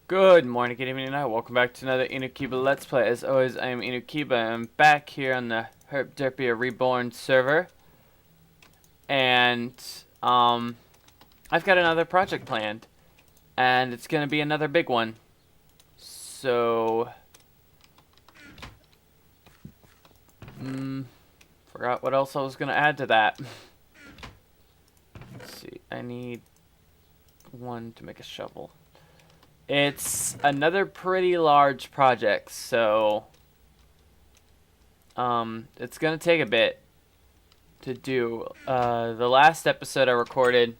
Good morning, good evening, night. Welcome back to another Inukiba Let's Play. As always, I am Inukiba. I'm back here on the Herpderpia Reborn server. And, I've got another project planned. And it's gonna be another big one. So... forgot what else I was gonna add to that. Let's see, I need one to make a shovel. It's another pretty large project, so it's gonna take a bit to do. The last episode I recorded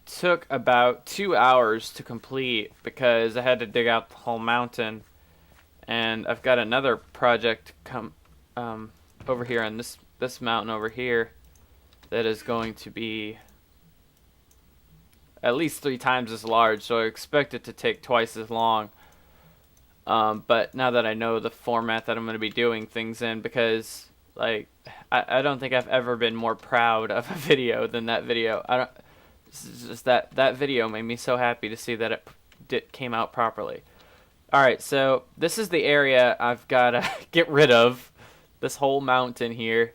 took about 2 hours to complete because I had to dig out the whole mountain, and I've got another project come over here on this mountain over here that is going to be at least 3 times as large, so I expect it to take twice as long. But now that I know the format that I'm going to be doing things in, because like I don't think I've ever been more proud of a video than that video. It's just that video made me so happy to see that it came out properly. All right, so this is the area I've got to get rid of. This whole mountain here.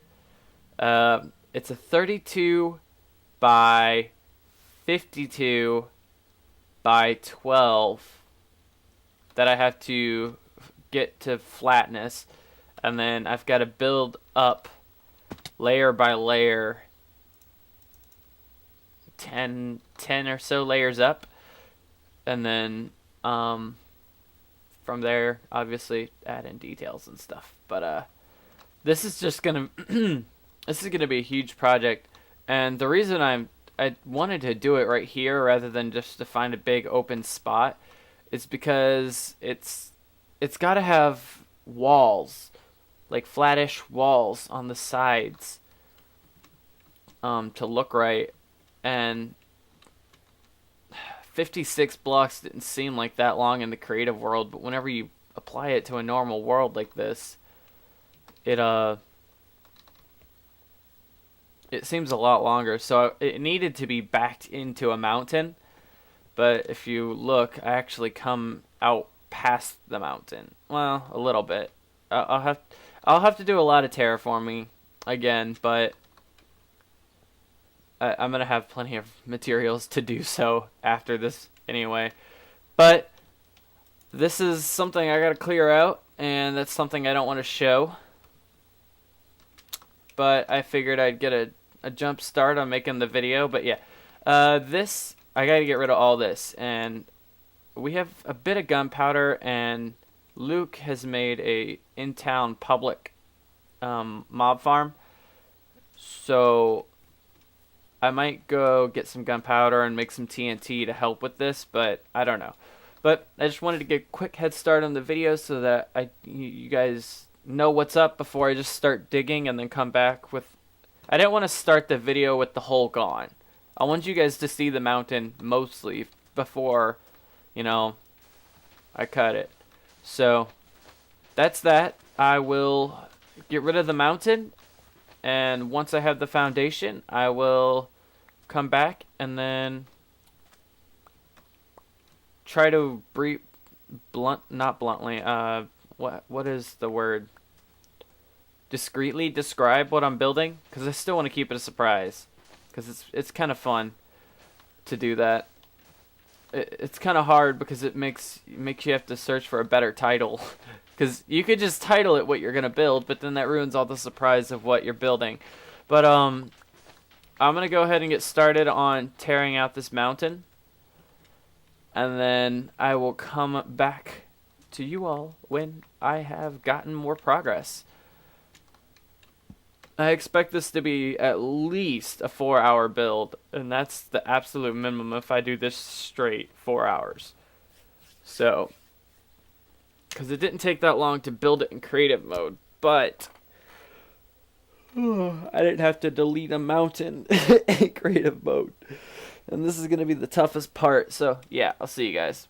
It's a 32 by 52 by 12 that I have to get to flatness, and then I've got to build up layer by layer 10 or so layers up, and then from there obviously add in details and stuff. But this is just gonna this is gonna be a huge project, and the reason I wanted to do it right here rather than just to find a big open spot is because it's got to have walls, like flattish walls on the sides, to look right. And 56 blocks didn't seem like that long in the creative world, but whenever you apply it to a normal world like this, it seems a lot longer. So it needed to be backed into a mountain, but if you look, I actually come out past the mountain. Well, a little bit. I'll have to do a lot of terraforming again, but I'm gonna have plenty of materials to do so after this anyway. But this is something I gotta clear out, and that's something I don't want to show. But I figured I'd get a jump start on making the video. But yeah, this, I gotta get rid of all this, and we have a bit of gunpowder, and Luke has made a in-town public mob farm, so I might go get some gunpowder and make some TNT to help with this, but I don't know. But I just wanted to get a quick head start on the video so that you guys know what's up before I just start digging and then come back with... I didn't want to start the video with the hole gone. I want you guys to see the mountain mostly before, I cut it. So that's that. I will get rid of the mountain, and once I have the foundation, I will come back and then try to not bluntly, what is the word? Discreetly describe what I'm building, because I still want to keep it a surprise, because it's kind of fun to do that. It's kind of hard because it makes you have to search for a better title, because you could just title it what you're gonna build, but then that ruins all the surprise of what you're building. But I'm gonna go ahead and get started on tearing out this mountain, and then I will come back to you all when I have gotten more progress. I expect this to be at least a 4-hour build, and that's the absolute minimum if I do this straight, 4 hours. So, because it didn't take that long to build it in creative mode, but I didn't have to delete a mountain in creative mode. And this is going to be the toughest part, so yeah, I'll see you guys.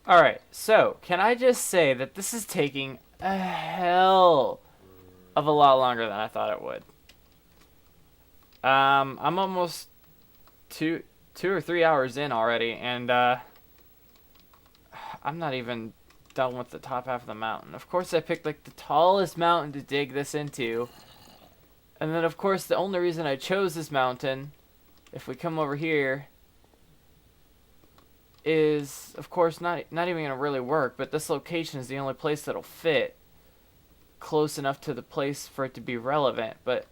Alright, so can I just say that this is taking a hell of a lot longer than I thought it would. I'm almost two 2 or 3 hours in already, and I'm not even done with the top half of the mountain. Of course, I picked like the tallest mountain to dig this into. And then, of course, the only reason I chose this mountain, if we come over here, is, of course, not even going to really work, but this location is the only place that'll fit close enough to the place for it to be relevant. But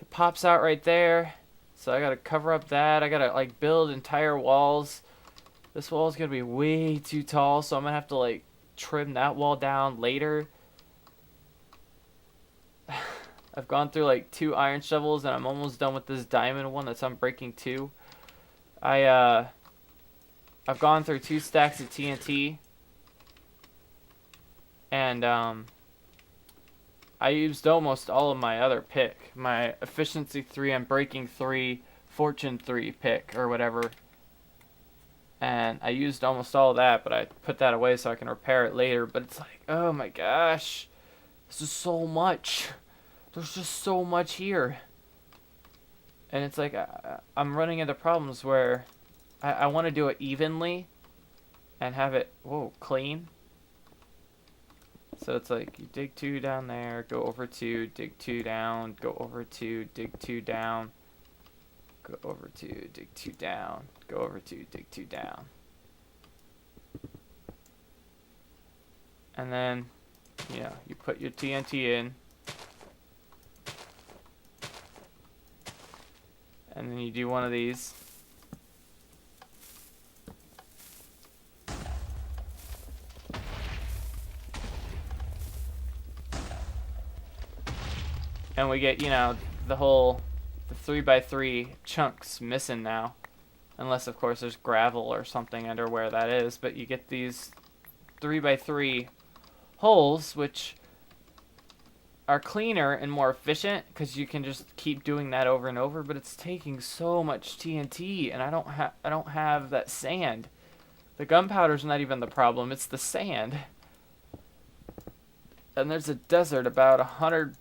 it pops out right there, so I got to cover up that. I got to, like, build entire walls. This wall is going to be way too tall, so I'm going to have to, like, trim that wall down later. I've gone through like 2 iron shovels and I'm almost done with this diamond one that's on breaking 2. I've gone through 2 stacks of TNT, and I used almost all of my other pick, my efficiency 3 and breaking 3, fortune 3 pick or whatever. And I used almost all of that, but I put that away so I can repair it later. But it's like, oh my gosh, this is so much. There's just so much here. And it's like, I'm running into problems where I want to do it evenly and have it, whoa, clean. So it's like, you dig 2 down there, go over 2, dig 2 down, go over 2, dig 2 down, go over 2, dig 2 down, go over 2, dig 2 down. And then, you know, you put your TNT in. And then you do one of these. And we get, you know, the 3x3 chunks missing now. Unless, of course, there's gravel or something under where that is. But you get these 3x3 holes, which are cleaner and more efficient because you can just keep doing that over and over. But it's taking so much TNT, and I don't have that sand. The gunpowder's not even the problem; it's the sand. And there's a desert about 100,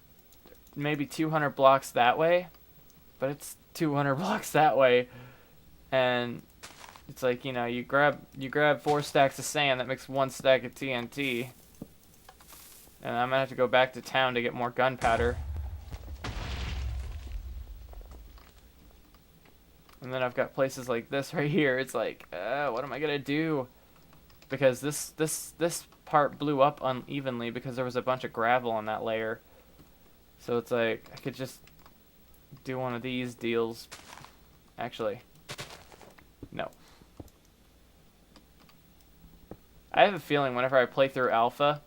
maybe 200 blocks that way, but it's 200 blocks that way, and it's like, you know, you grab 4 stacks of sand, that makes 1 stack of TNT. And I'm gonna have to go back to town to get more gunpowder. And then I've got places like this right here. It's like, what am I gonna do? Because this part blew up unevenly because there was a bunch of gravel on that layer. So it's like, I could just do one of these deals. Actually, no. I have a feeling whenever I play through alpha,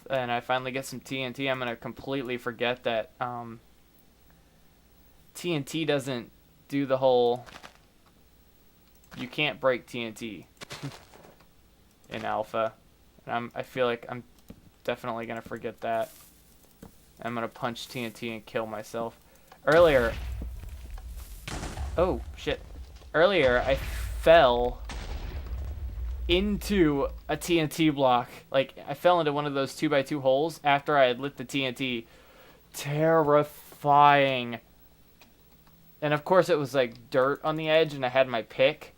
and I finally get some TNT, I'm gonna completely forget that TNT doesn't do the whole, you can't break TNT in alpha, and I feel like I'm definitely gonna forget that. I'm gonna punch TNT and kill myself. Earlier, oh shit! Earlier I fell into a TNT block. Like, I fell into one of those 2x2 holes after I had lit the TNT. Terrifying. And of course it was like dirt on the edge and I had my pick.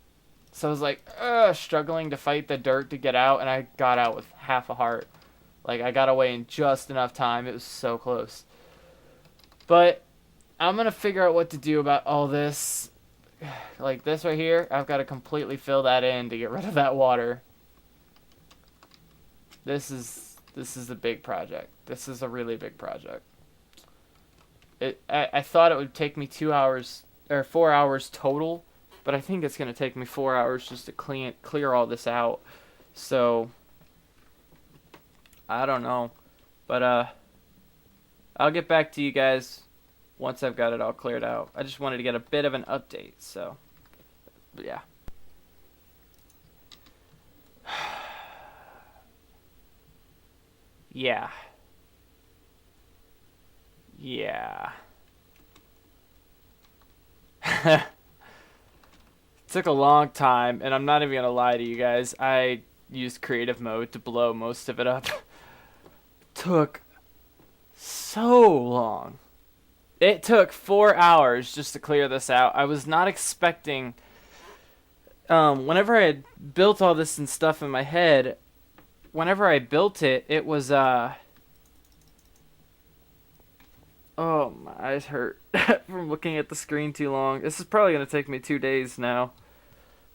So I was like, struggling to fight the dirt to get out, and I got out with half a heart. Like, I got away in just enough time. It was so close. But I'm going to figure out what to do about all this. Like this right here, I've got to completely fill that in to get rid of that water. This is a big project. This is a really big project. I thought it would take me 2 hours or 4 hours total, but I think it's going to take me 4 hours just to clear all this out. So I don't know, but I'll get back to you guys once I've got it all cleared out. I just wanted to get a bit of an update, so, but yeah. Yeah. Yeah. Took a long time, and I'm not even gonna lie to you guys. I used creative mode to blow most of it up. Took so long. It took 4 hours just to clear this out. I was not expecting whenever I had built all this and stuff in my head, whenever I built it, it was oh, my eyes hurt from looking at the screen too long. This is probably gonna take me 2 days now,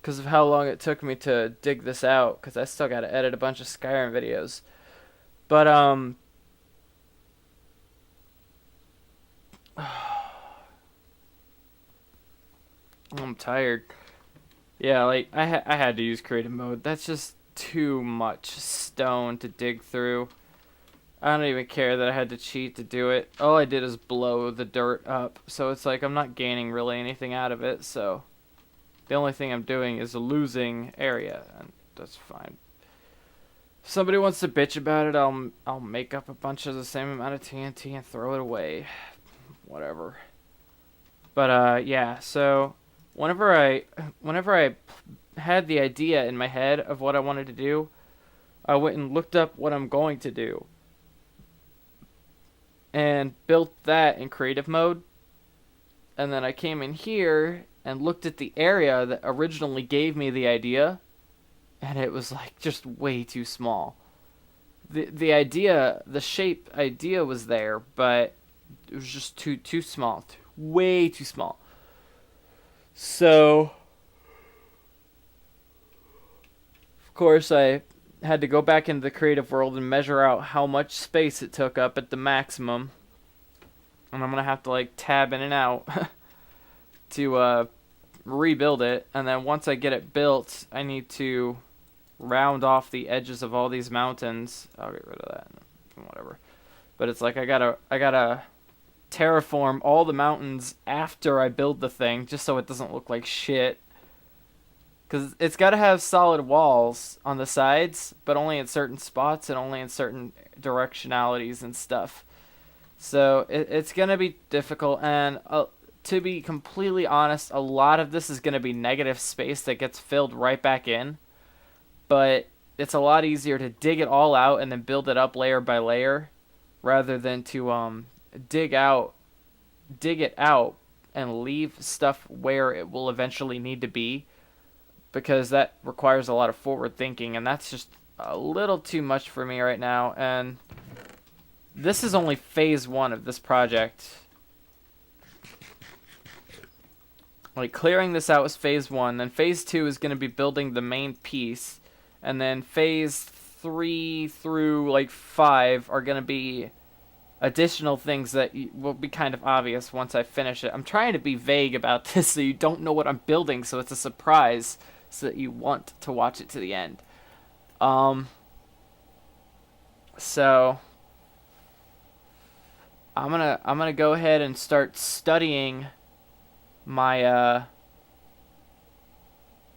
because of how long it took me to dig this out. Because I still gotta edit a bunch of Skyrim videos. But I'm tired. Yeah, like I had to use creative mode. That's just too much stone to dig through. I don't even care that I had to cheat to do it. All I did is blow the dirt up, so it's like I'm not gaining really anything out of it. So the only thing I'm doing is losing area, and that's fine. If somebody wants to bitch about it, I'll make up a bunch of the same amount of TNT and throw it away. Whatever. But yeah. So whenever I had the idea in my head of what I wanted to do, I went and looked up what I'm going to do and built that in creative mode. And then I came in here and looked at the area that originally gave me the idea, and it was like just way too small. The idea, the shape idea was there, but it was just too small, way too small. So of course I had to go back into the creative world and measure out how much space it took up at the maximum. And I'm gonna have to like tab in and out to rebuild it. And then once I get it built, I need to round off the edges of all these mountains. I'll get rid of that. Whatever. But it's like I gotta terraform all the mountains after I build the thing, just so it doesn't look like shit. Because it's got to have solid walls on the sides, but only in certain spots and only in certain directionalities and stuff. So it's going to be difficult, and to be completely honest, a lot of this is going to be negative space that gets filled right back in. But it's a lot easier to dig it all out and then build it up layer by layer, rather than to dig it out and leave stuff where it will eventually need to be, because that requires a lot of forward thinking, and that's just a little too much for me right now. And this is only phase 1 of this project. Like, clearing this out was phase 1, then phase 2 is going to be building the main piece, and then phase 3 through like 5 are going to be additional things that will be kind of obvious once I finish it. I'm trying to be vague about this so you don't know what I'm building, so it's a surprise, so that you want to watch it to the end. So I'm gonna go ahead and start studying my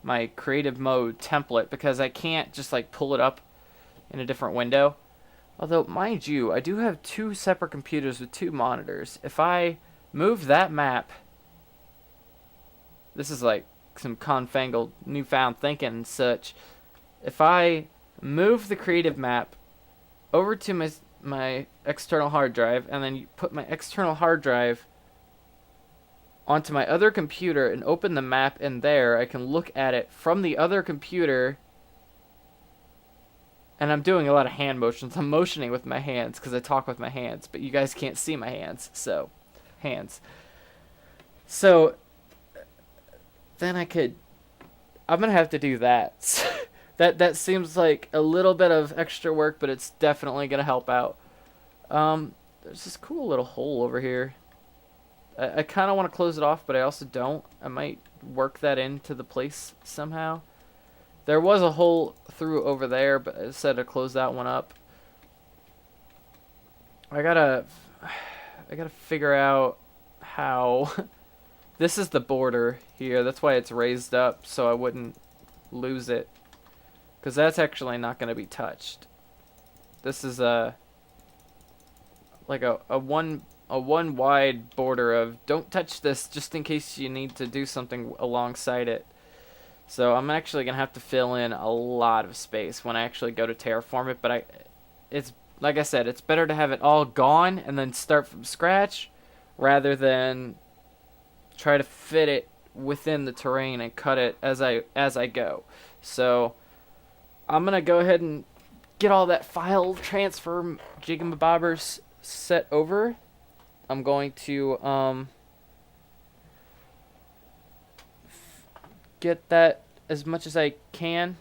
my creative mode template, because I can't just like pull it up in a different window. Although, mind you, I do have 2 separate computers with 2 monitors. If I move that map, this is like some confangled newfound thinking and such. If I move the creative map over to my external hard drive, and then you put my external hard drive onto my other computer and open the map in there, I can look at it from the other computer. And I'm doing a lot of hand motions. I'm motioning with my hands because I talk with my hands, but you guys can't see my hands, so hands. So then I'm gonna have to do that. that seems like a little bit of extra work, but it's definitely gonna help out. There's this cool little hole over here. I kind of want to close it off, but I also don't. I might work that into the place somehow. There was a hole through over there, but I said to close that one up. I gotta figure out how. This is the border here. That's why it's raised up, so I wouldn't lose it, because that's actually not going to be touched. This is like a one wide border of don't touch this, just in case you need to do something alongside it. So I'm actually going to have to fill in a lot of space when I actually go to terraform it, but it's like I said, it's better to have it all gone and then start from scratch rather than try to fit it within the terrain and cut it as I go. So I'm gonna go ahead and get all that file transfer jigamabobbers set over. I'm going to get that as much as I can.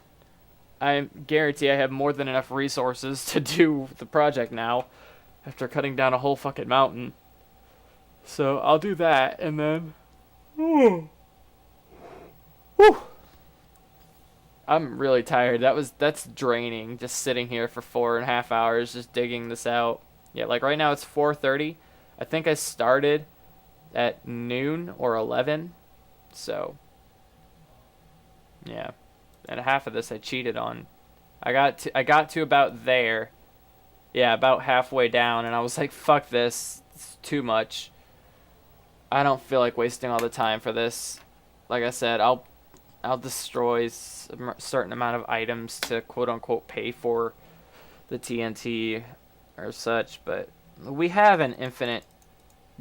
I guarantee I have more than enough resources to do the project now after cutting down a whole fucking mountain. So I'll do that and then whew, I'm really tired. That's draining, just sitting here for 4.5 hours just digging this out. Yeah, like right now it's 4:30. I think I started at noon or 11. So yeah. And half of this I cheated on. I got to about there. Yeah, about halfway down, and I was like, fuck this. It's too much. I don't feel like wasting all the time for this. Like I said, I'll destroy a certain amount of items to quote unquote pay for the TNT or such, but we have an infinite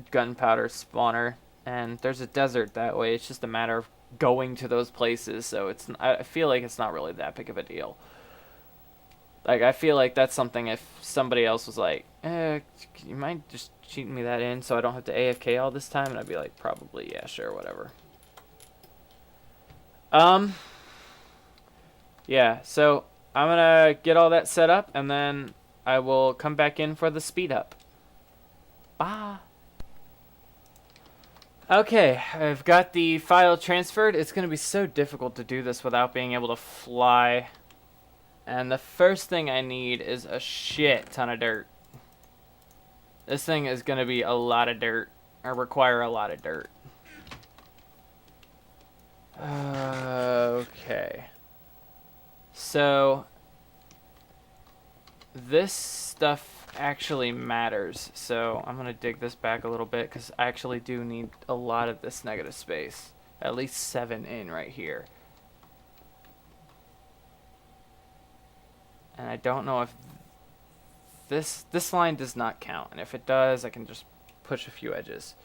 gunpowder spawner, and there's a desert that way. It's just a matter of going to those places, so I feel like it's not really that big of a deal. Like, I feel like that's something if somebody else was like, you mind just cheating me that in so I don't have to AFK all this time? And I'd be like, probably, yeah, sure, whatever. Yeah, so I'm gonna get all that set up, and then I will come back in for the speed up. Bye. Okay, I've got the file transferred. It's gonna be so difficult to do this without being able to fly. And the first thing I need is a shit ton of dirt. This thing is going to be a lot of dirt, or require a lot of dirt. Okay. So, this stuff actually matters. So, I'm going to dig this back a little bit, because I actually do need a lot of this negative space. At least 7 in right here. And I don't know if this line does not count, and if it does, I can just push a few edges.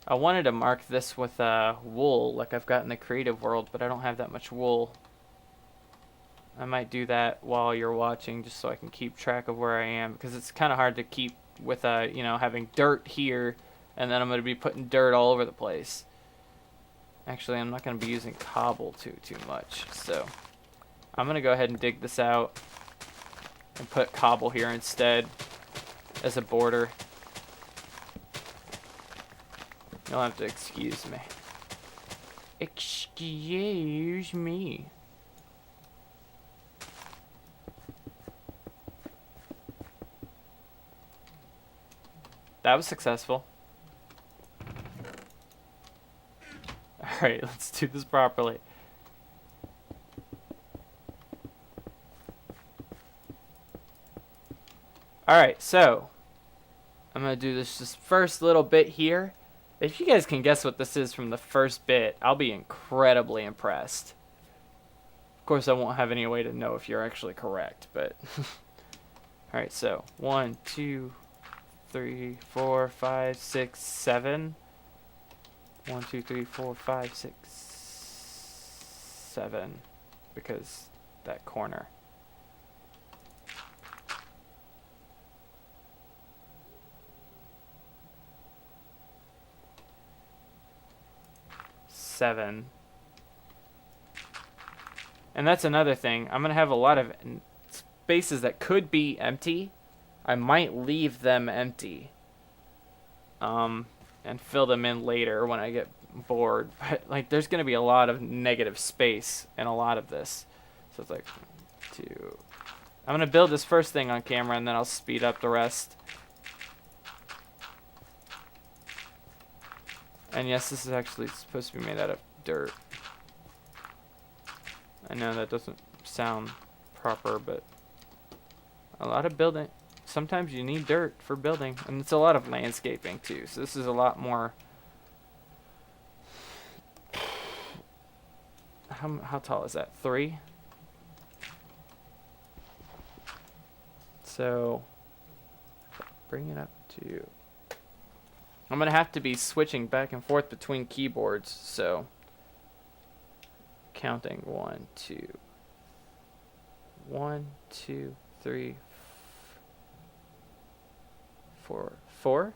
I wanted to mark this with wool, like I've got in the creative world, but I don't have that much wool. I might do that while you're watching, just so I can keep track of where I am, because it's kind of hard to keep with you know, having dirt here, and then I'm going to be putting dirt all over the place. Actually, I'm not going to be using cobble too much, so I'm going to go ahead and dig this out and put cobble here instead as a border. You'll have to excuse me. Excuse me. That was successful. Alright, let's do this properly. Alright, so I'm going to do this first little bit here. If you guys can guess what this is from the first bit, I'll be incredibly impressed. Of course, I won't have any way to know if you're actually correct, but... Alright, so 1, 2, 3, 4, 5, 6, 7. 1, 2, 3, 4, 5, 6, 7. Because that corner. Seven. And that's another thing. I'm going to have a lot of spaces that could be empty. I might leave them empty. And fill them in later when I get bored. But, like, there's going to be a lot of negative space in a lot of this. So it's like, 2. I'm going to build this first thing on camera, and then I'll speed up the rest. And yes, this is actually supposed to be made out of dirt. I know that doesn't sound proper, but a lot of building, sometimes you need dirt for building, and it's a lot of landscaping too. So this is a lot more. How tall is that? 3? So bring it up to. I'm gonna have to be switching back and forth between keyboards, so counting 1, 2, 1, 2, 3, 4, 4.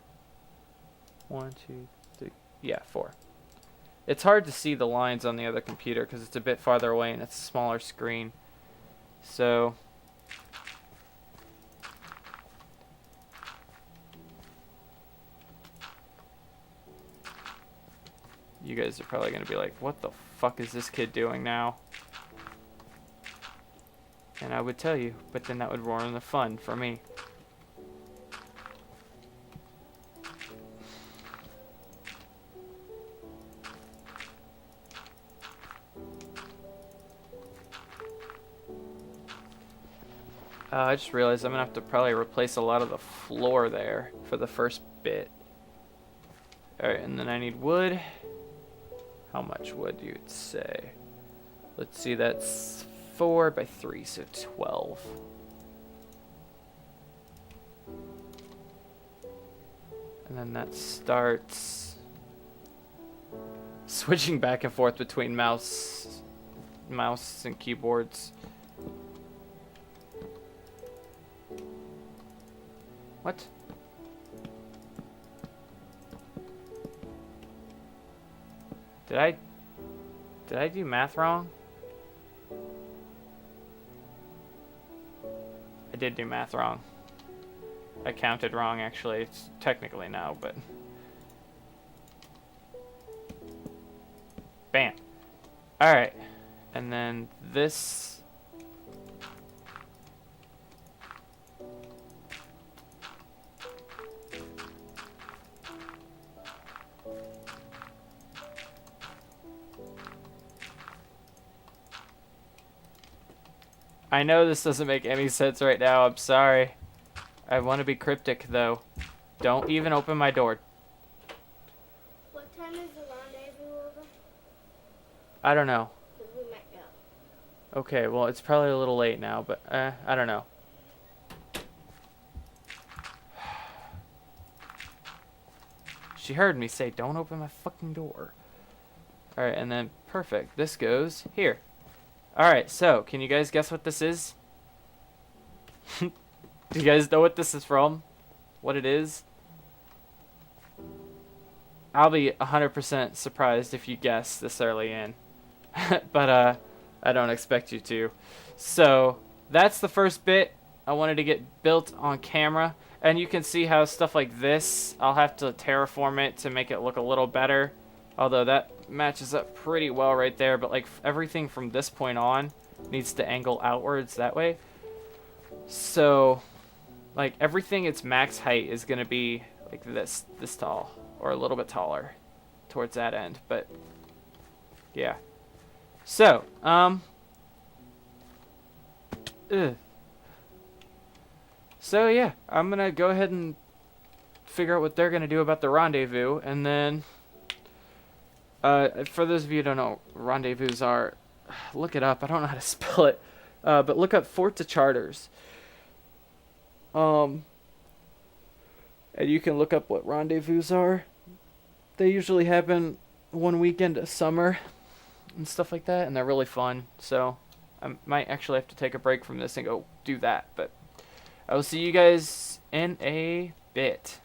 1, 2, 3. Yeah, 4. It's hard to see the lines on the other computer because it's a bit farther away and it's a smaller screen. So you guys are probably going to be like, what the fuck is this kid doing now? And I would tell you, but then that would ruin the fun for me. I just realized I'm going to have to probably replace a lot of the floor there for the first bit. Alright, and then I need wood. How much wood do you say? Let's see, that's 4 by 3, so 12. And then that starts switching back and forth between mouse and keyboards. What? Did I do math wrong? I did do math wrong. I counted wrong, actually. It's technically no, but... Bam. Alright. And then this... I know this doesn't make any sense right now. I'm sorry. I want to be cryptic, though. Don't even open my door. What time is the rendezvous over? I don't know. 'Cause we might go. Okay, well, it's probably a little late now, but I don't know. She heard me say, don't open my fucking door. Alright, and then, perfect. This goes here. Alright, so, can you guys guess what this is? Do you guys know what this is from? What it is? I'll be 100% surprised if you guess this early in. But, I don't expect you to. So, that's the first bit I wanted to get built on camera. And you can see how stuff like this, I'll have to terraform it to make it look a little better. Although that matches up pretty well right there, but like everything from this point on needs to angle outwards that way. So like everything its max height is going to be like this tall or a little bit taller towards that end, but yeah. So, so yeah, I'm going to go ahead and figure out what they're going to do about the rendezvous, and then for those of you who don't know what rendezvous are, look it up. I don't know how to spell it. But look up Fort de Charters. And you can look up what rendezvous are. They usually happen one weekend of summer and stuff like that, and they're really fun. So I might actually have to take a break from this and go do that. But I will see you guys in a bit.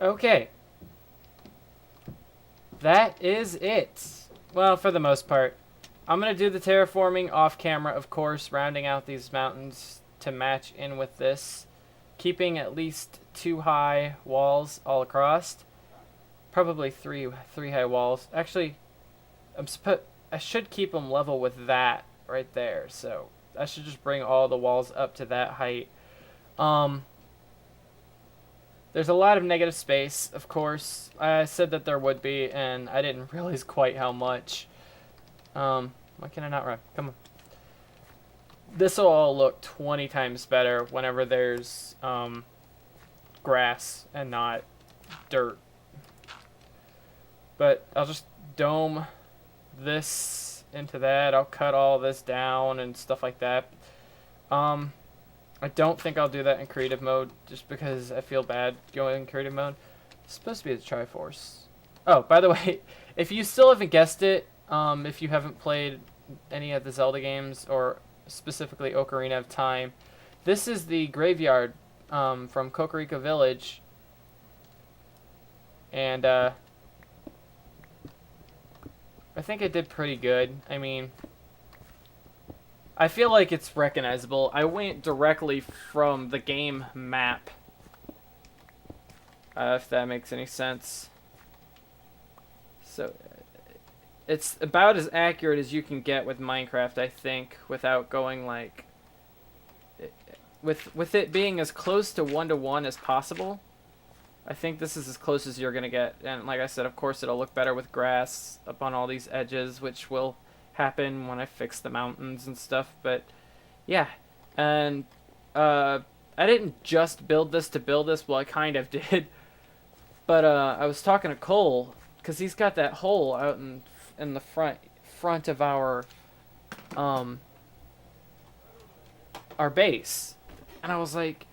Okay. That is it. Well, for the most part. I'm going to do the terraforming off camera, of course, rounding out these mountains to match in with this. Keeping at least 2 high walls all across. Probably three high walls. Actually, I should keep them level with that right there. So I should just bring all the walls up to that height. There's a lot of negative space, of course. I said that there would be, and I didn't realize quite how much. Why can I not run? Come on. This will all look 20 times better whenever there's grass and not dirt. But I'll just dome this into that. I'll cut all this down and stuff like that. I don't think I'll do that in creative mode just because I feel bad going in creative mode. It's supposed to be the Triforce. Oh, by the way, if you still haven't guessed it, if you haven't played any of the Zelda games or specifically Ocarina of Time, this is the graveyard from Kokoriko Village. And I think I did pretty good. I mean, I feel like it's recognizable. I went directly from the game map. If that makes any sense. So, it's about as accurate as you can get with Minecraft, I think, without going like... With it being as close to 1-to-1 as possible. I think this is as close as you're going to get. And like I said, of course, it'll look better with grass up on all these edges, which will happen when I fix the mountains and stuff. But yeah, and I didn't just build this to build this. Well, I kind of did. But I was talking to Cole because he's got that hole out in the front of our base, and I was like,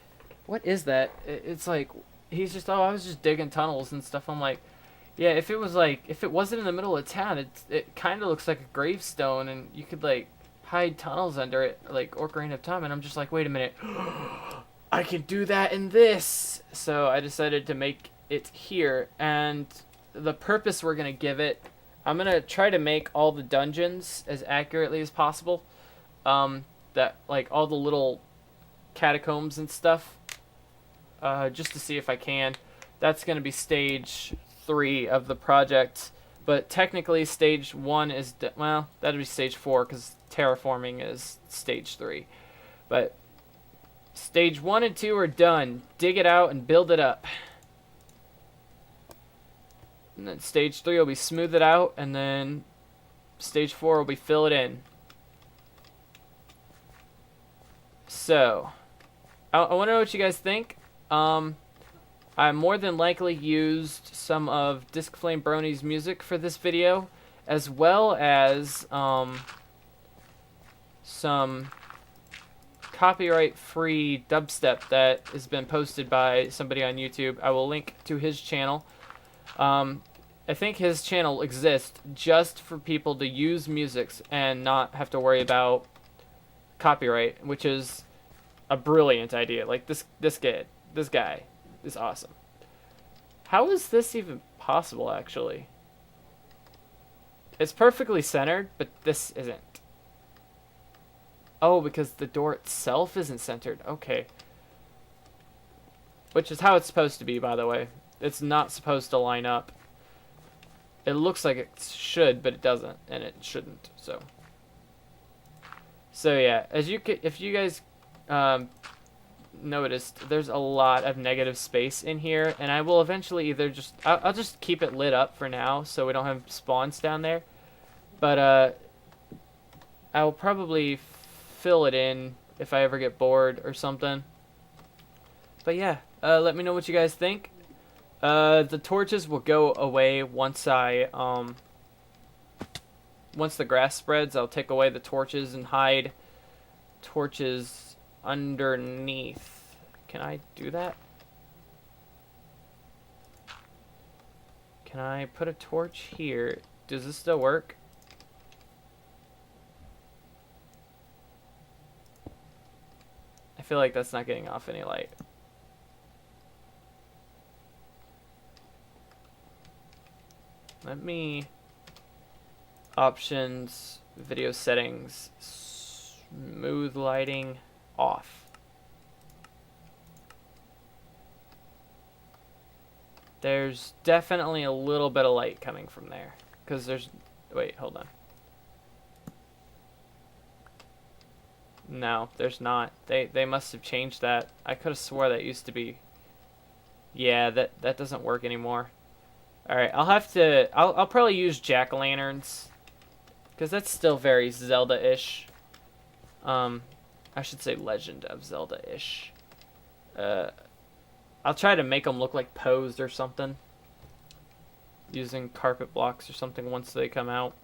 "What is that?" It's like he's just, "Oh, I was just digging tunnels and stuff." I'm like, yeah, if it wasn't in the middle of town, it kind of looks like a gravestone, and you could like hide tunnels under it, like Ocarina of Time. And I'm just like, wait a minute, I can do that in this. So I decided to make it here, and the purpose we're gonna give it, I'm gonna try to make all the dungeons as accurately as possible. That like all the little catacombs and stuff, just to see if I can. That's gonna be stage 3 of the project, but technically stage 1 is well, that'd be stage 4 because terraforming is stage 3. But stage 1 and 2 are done. Dig it out and build it up. And then stage 3 will be smooth it out, and then stage 4 will be fill it in. So I want to know what you guys think. I more than likely used some of Disc Flame Brony's music for this video, as well as some copyright-free dubstep that has been posted by somebody on YouTube. I will link to his channel. I think his channel exists just for people to use music and not have to worry about copyright, which is a brilliant idea. Like this guy is awesome. How is this even possible, actually? It's perfectly centered, but this isn't. Oh, because the door itself isn't centered. Okay. Which is how it's supposed to be, by the way. It's not supposed to line up. It looks like it should, but it doesn't, and it shouldn't. So yeah, if you guys noticed, there's a lot of negative space in here, and I will eventually either I'll just keep it lit up for now so we don't have spawns down there, but I will probably fill it in if I ever get bored or something. But yeah, Let me know what you guys think. The torches will go away once once the grass spreads. I'll take away the torches and hide torches underneath. Can I do that? Can I put a torch here? Does this still work? I feel like that's not getting off any light. Let me... Options, video settings, smooth lighting, off. There's definitely a little bit of light coming from there. Because there's... Wait, hold on. No, there's not. They must have changed that. I could have swore that used to be... Yeah, that doesn't work anymore. Alright, I'll probably use jack-o'-lanterns. Because that's still very Zelda-ish. I should say Legend of Zelda-ish. I'll try to make them look like posed or something. Using carpet blocks or something once they come out.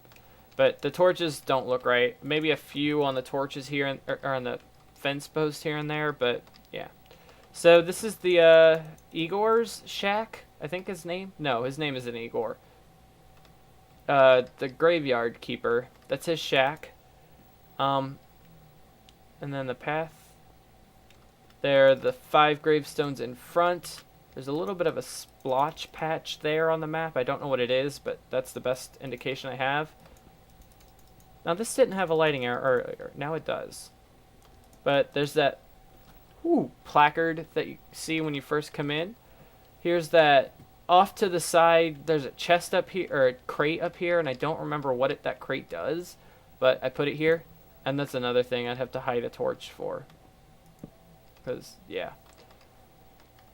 But the torches don't look right. Maybe a few on the torches here, or on the fence post here and there, but yeah. So this is the Igor's shack, I think his name? No, his name isn't Igor. The graveyard keeper. That's his shack. And then the path. There are the 5 gravestones in front. There's a little bit of a splotch patch there on the map. I don't know what it is, but that's the best indication I have. Now this didn't have a lighting error earlier. Now it does. But there's that placard that you see when you first come in. Here's that off to the side. There's a chest up here, or a crate up here, and I don't remember what that crate does, but I put it here. And that's another thing I'd have to hide a torch for. Because, yeah.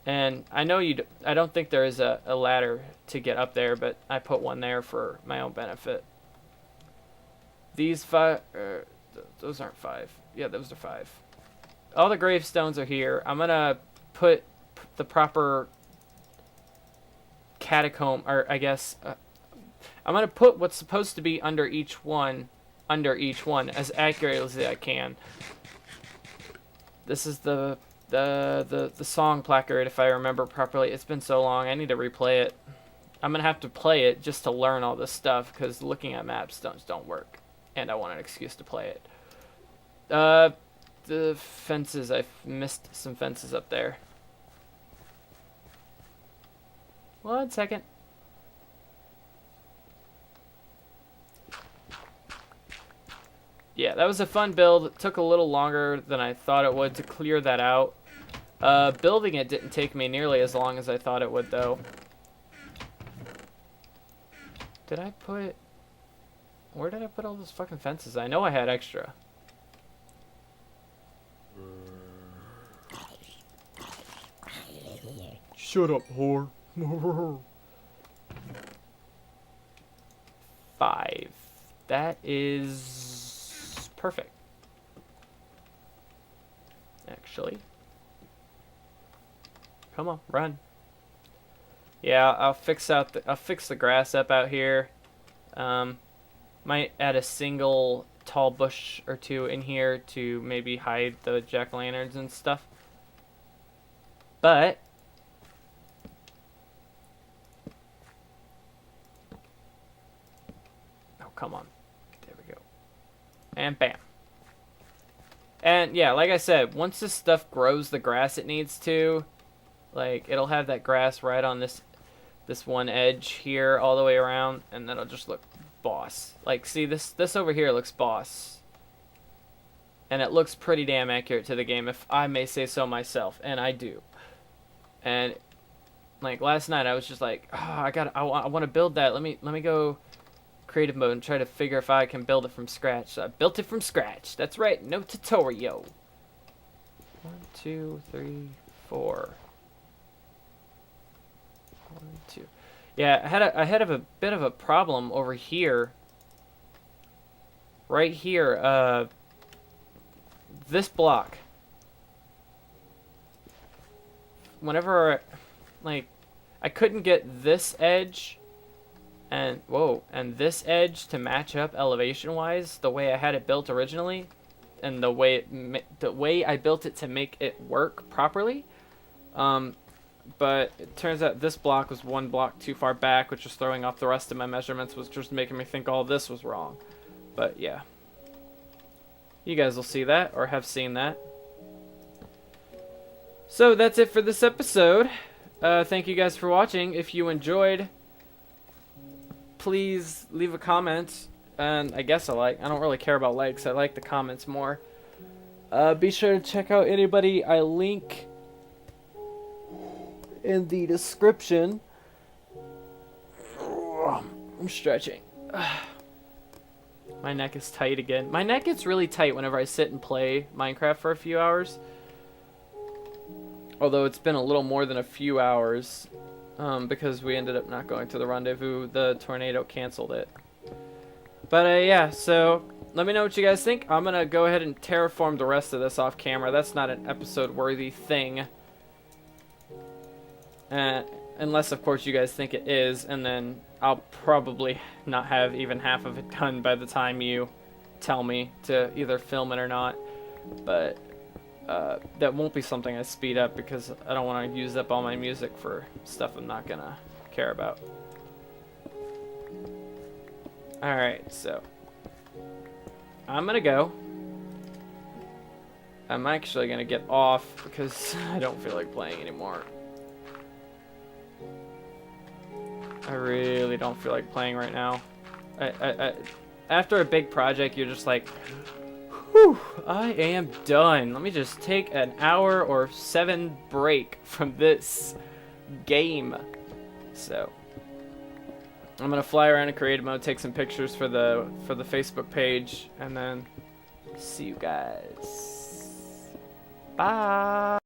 And I know I don't think there is a ladder to get up there, but I put one there for my own benefit. These 5, those aren't 5. Yeah, those are 5. All the gravestones are here. I'm gonna put the proper catacomb, or I guess, I'm gonna put what's supposed to be under each one as accurately as I can. This is the song placard, if I remember properly. It's been so long, I need to replay it. I'm gonna have to play it just to learn all this stuff, because looking at maps don't work. And I want an excuse to play it. The fences, I've missed some fences up there. 1 second. Yeah, that was a fun build. It took a little longer than I thought it would to clear that out. Building it didn't take me nearly as long as I thought it would, though. Did I put... Where did I put all those fucking fences? I know I had extra. Shut up, whore. 5. That is perfect. Actually. Come on, run. Yeah, I'll fix the grass up out here. Might add a single tall bush or two in here to maybe hide the jack-o'-lanterns and stuff. But oh, come on. There we go. And bam. And yeah, like I said, once this stuff grows the grass it needs to, like it'll have that grass right on this one edge here all the way around, and that'll just look boss. Like, see, this over here looks boss. And it looks pretty damn accurate to the game, if I may say so myself, and I do. And like last night I was just like, oh, I want to build that. Let me go creative mode and try to figure if I can build it from scratch. So I built it from scratch. That's right, no tutorial. 1, 2, 3, 4. 1, 2. Yeah, I had a bit of a problem over here. Right here, this block. whenever, like, I couldn't get this edge and this edge to match up elevation wise the way I had it built originally, and the way I built it to make it work properly. But it turns out this block was one block too far back, which was throwing off the rest of my measurements, was just making me think all this was wrong. But yeah, you guys will see that, or have seen that. So that's it for this episode. Thank you guys for watching. If you enjoyed, please leave a comment. And I guess I don't really care about likes. I like the comments more. Be sure to check out anybody I link in the description. I'm stretching. My neck is tight again. My neck gets really tight whenever I sit and play Minecraft for a few hours. Although it's been a little more than a few hours, because we ended up not going to the rendezvous. The tornado canceled it. But yeah, so let me know what you guys think. I'm going to go ahead and terraform the rest of this off camera. That's not an episode-worthy thing. Unless, of course, you guys think it is, and then I'll probably not have even half of it done by the time you tell me to either film it or not. But that won't be something I speed up, because I don't want to use up all my music for stuff I'm not going to care about. Alright, so I'm going to go. I'm actually going to get off because I don't feel like playing anymore. I really don't feel like playing right now. After a big project, you're just like, whew, I am done. Let me just take an hour or 7 break from this game. So I'm gonna fly around in creative mode, take some pictures for the Facebook page, and then see you guys. Bye.